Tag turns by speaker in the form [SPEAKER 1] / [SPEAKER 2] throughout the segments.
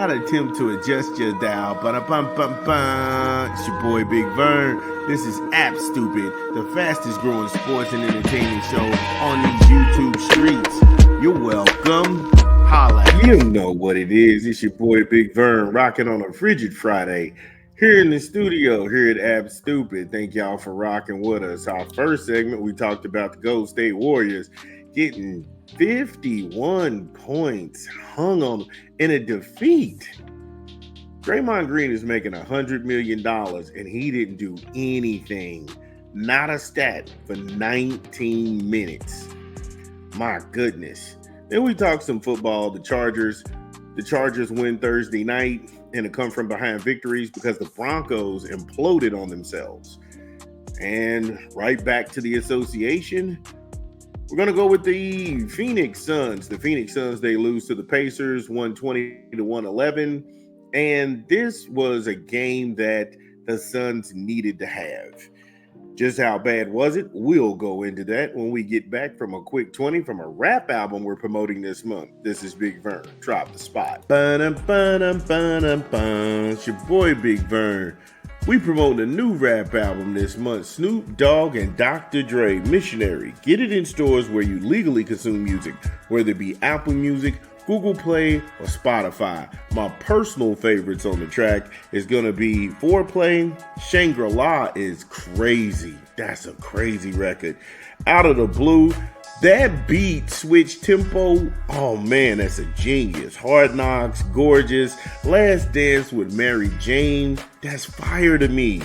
[SPEAKER 1] not attempt to adjust your dial. Ba-da-bum-bum-bum. It's your boy Big Vern. This is App Stupid, the fastest growing sports and entertainment show on these YouTube streets. You're welcome. Holla. You know what it is. It's your boy Big Vern rocking on a frigid Friday. Here in the studio, here at App Stupid. Thank y'all for rocking with us. Our first segment, we talked about the Golden State Warriors getting 51 points hung on in a defeat. Draymond Green is making $100 million and he didn't do anything. Not a stat for 19 minutes. My goodness. Then we talked some football. The Chargers win Thursday night in a come from behind victories because the Broncos imploded on themselves. And right back to the association. We're going to go with the Phoenix Suns. The Phoenix Suns, they lose to the Pacers 120-111. And this was a game that the Suns needed to have. Just how bad was it? We'll go into that when we get back from a quick 20 from a rap album we're promoting this month. This is Big Vern. Drop the spot. It's your boy Big Vern. We promote a new rap album this month, Snoop Dogg and Dr. Dre, Missionary. Get it in stores where you legally consume music, whether it be Apple Music, Google Play, or Spotify. My personal favorites on the track is going to be Foreplay. Shangri-La is crazy. That's a crazy record. Out of the Blue, that beat switch tempo, oh man, that's a genius. Hard Knocks, Gorgeous, Last Dance with Mary Jane, that's fire to me.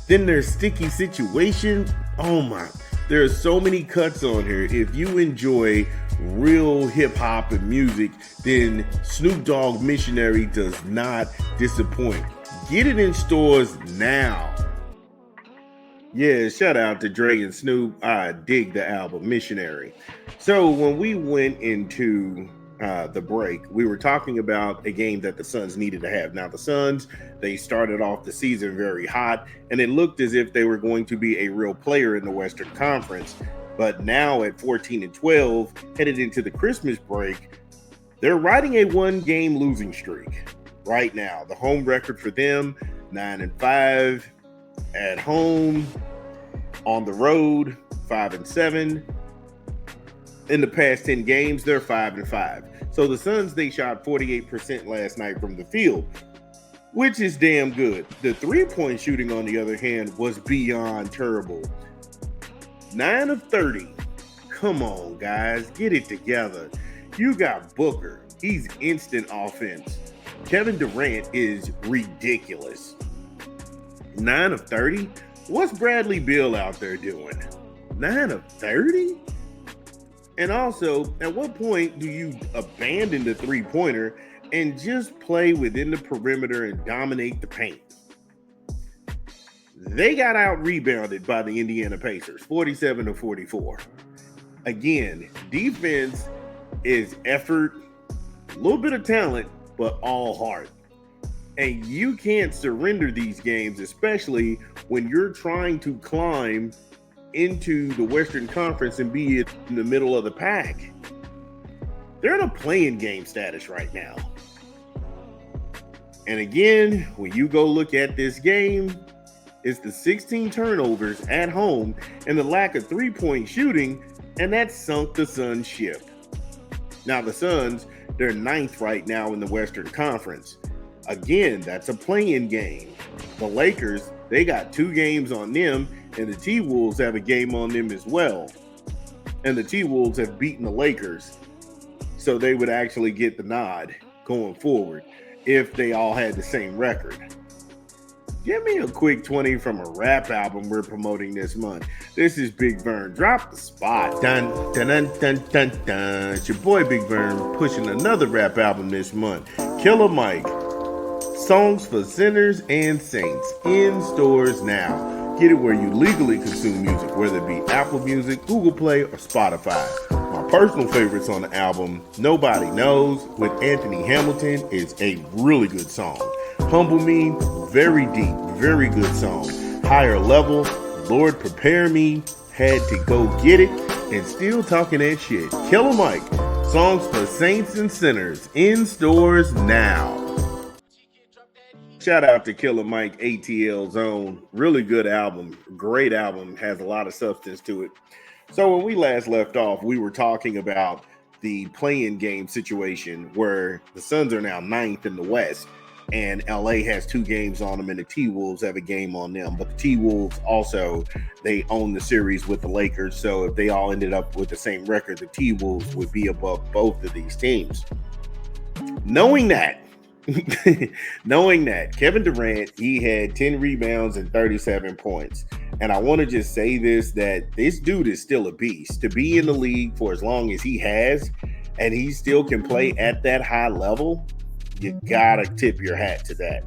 [SPEAKER 1] Then there's Sticky Situation, oh my, there are so many cuts on here. If you enjoy real hip hop and music, then Snoop Dogg Missionary does not disappoint. Get it in stores now. Yeah, shout out to Dre and Snoop. I dig the album Missionary. So when we went into the break, we were talking about a game that the Suns needed to have. Now the Suns, they started off the season very hot, and it looked as if they were going to be a real player in the Western Conference. But now at 14-12, headed into the Christmas break, they're riding a one-game losing streak right now. The home record for them, 9-5. At home, on the road, 5-7. In the past 10 games, they're 5-5. So the Suns, they shot 48% last night from the field, which is damn good. The three-point shooting, on the other hand, was beyond terrible. 9 of 30. Come on, guys, get it together. You got Booker. He's instant offense. Kevin Durant is ridiculous. 9 of 30? What's Bradley Beal out there doing? 9 of 30? And also, at what point do you abandon the three-pointer and just play within the perimeter and dominate the paint? They got out-rebounded by the Indiana Pacers, 47-44. Again, defense is effort, a little bit of talent, but all heart. And you can't surrender these games, especially when you're trying to climb into the Western Conference and be in the middle of the pack. They're in a playing game status right now. And again, when you go look at this game, it's the 16 turnovers at home and the lack of three-point shooting, and that sunk the Suns ship. Now the Suns, they're 9th right now in the Western Conference. Again, that's a play-in game. The Lakers, they got 2 games on them, and the T-Wolves have a game on them as well. And the T-Wolves have beaten the Lakers, so they would actually get the nod going forward if they all had the same record. Give me a quick 20 from a rap album we're promoting this month. This is Big Vern. Drop the spot. Dun, dun, dun, dun, dun, dun. It's your boy Big Vern pushing another rap album this month. Killer Mike. Songs for Sinners and Saints in stores now. Get it where you legally consume music, whether it be Apple Music, Google Play, or Spotify. My personal favorites on the album, Nobody Knows, with Anthony Hamilton, is a really good song. Humble Me, very deep, very good song. Higher Level, Lord Prepare Me, Had to Go Get It, and Still Talking That Shit. Killer Mike, Songs for Saints and Sinners in stores now. Shout out to Killer Mike ATL Zone. Really good album. Great album. Has a lot of substance to it. So when we last left off, we were talking about the play-in game situation where the Suns are now ninth in the West and LA has 2 games on them and the T-Wolves have a game on them. But the T-Wolves also, they own the series with the Lakers. So if they all ended up with the same record, the T-Wolves would be above both of these teams. Knowing that, Kevin Durant, he had 10 rebounds and 37 points. And I want to just say that this dude is still a beast. To be in the league for as long as he has, and he still can play at that high level, you gotta tip your hat to that.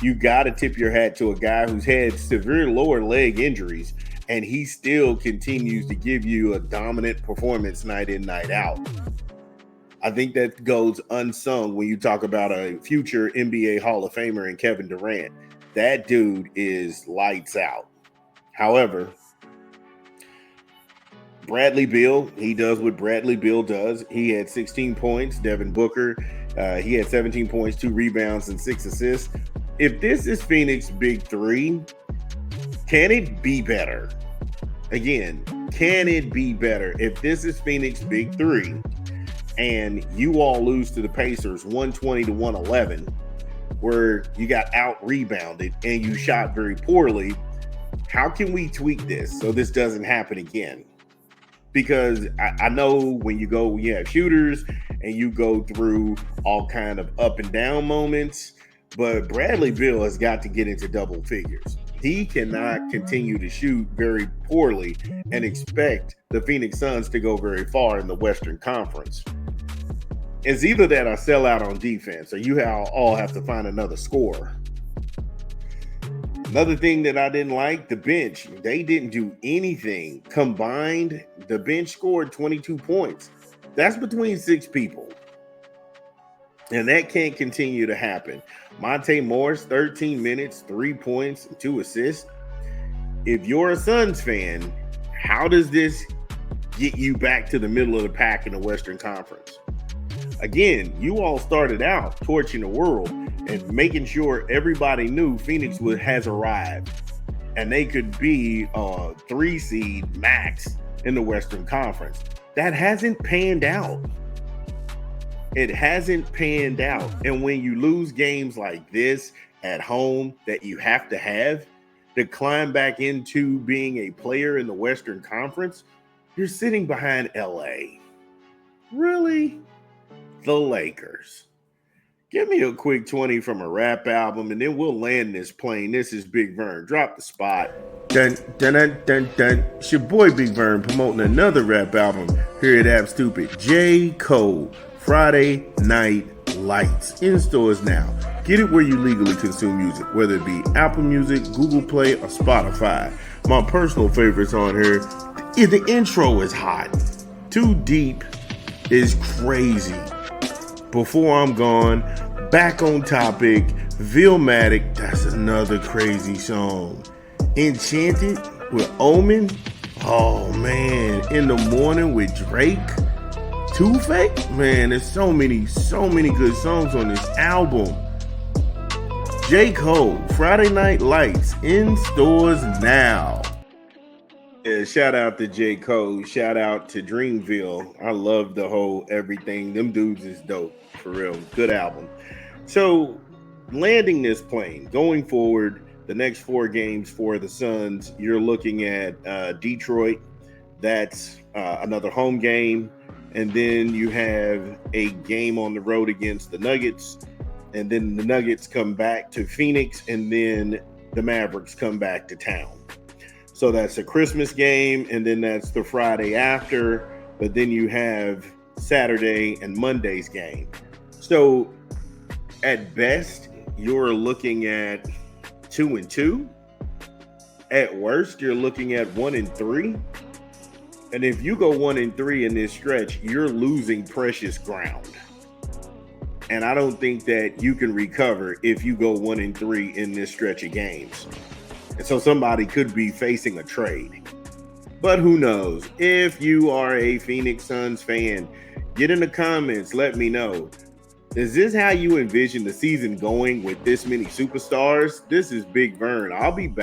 [SPEAKER 1] You gotta tip your hat to a guy who's had severe lower leg injuries, and he still continues to give you a dominant performance night in, night out. I think that goes unsung when you talk about a future NBA Hall of Famer in Kevin Durant. That dude is lights out. However, Bradley Beal, he does what Bradley Beal does. He had 16 points. Devin Booker, he had 17 points, 2 rebounds, and 6 assists. If this is Phoenix Big 3, can it be better? Again, can it be better? If this is Phoenix Big 3, and you all lose to the Pacers 120 to 111, where you got out-rebounded and you shot very poorly, how can we tweak this so this doesn't happen again? Because I know when you have shooters and you go through all kind of up and down moments, but Bradley Beal has got to get into double figures. He cannot continue to shoot very poorly and expect the Phoenix Suns to go very far in the Western Conference. It's either that or sell out on defense, or you all have to find another scorer. Another thing that I didn't like, the bench. They didn't do anything. Combined, the bench scored 22 points. That's between 6 people. And that can't continue to happen. Monte Morris, 13 minutes, 3 points, 2 assists. If you're a Suns fan, how does this get you back to the middle of the pack in the Western Conference? Again, you all started out torching the world and making sure everybody knew Phoenix has arrived and they could be a 3 seed max in the Western Conference. That hasn't panned out. It hasn't panned out. And when you lose games like this at home that you have to climb back into being a player in the Western Conference, you're sitting behind LA. Really? The Lakers. Give me a quick 20 from a rap album, and then we'll land this plane. This is Big Vern. Drop the spot. Dun, dun, dun, dun, dun. It's your boy Big Vern promoting another rap album here at App Stupid. J. Cole, Friday Night Lights. In stores now. Get it where you legally consume music, whether it be Apple Music, Google Play, or Spotify. My personal favorites on here is the intro is hot. Too Deep is crazy. Before I'm Gone, Back on Topic, Vilmatic, that's another crazy song. Enchanted with Omen, oh man. In the Morning with Drake, Two-Face, man, there's so many good songs on this album. J. Cole, Friday Night Lights, in stores now. Yeah, shout out to J. Cole. Shout out to Dreamville. I love the whole everything. Them dudes is dope, for real. Good album. So, landing this plane, going forward, the next 4 games for the Suns, you're looking at Detroit. That's another home game. And then you have a game on the road against the Nuggets. And then the Nuggets come back to Phoenix. And then the Mavericks come back to town. So that's a Christmas game, and then that's the Friday after, but then you have Saturday and Monday's game. So at best, you're looking at 2-2. At worst, you're looking at 1-3. And if you go 1-3 in this stretch, you're losing precious ground. And I don't think that you can recover if you go 1-3 in this stretch of games. And so somebody could be facing a trade. But who knows? If you are a Phoenix Suns fan, get in the comments. Let me know. Is this how you envision the season going with this many superstars? This is Big Vern. I'll be back.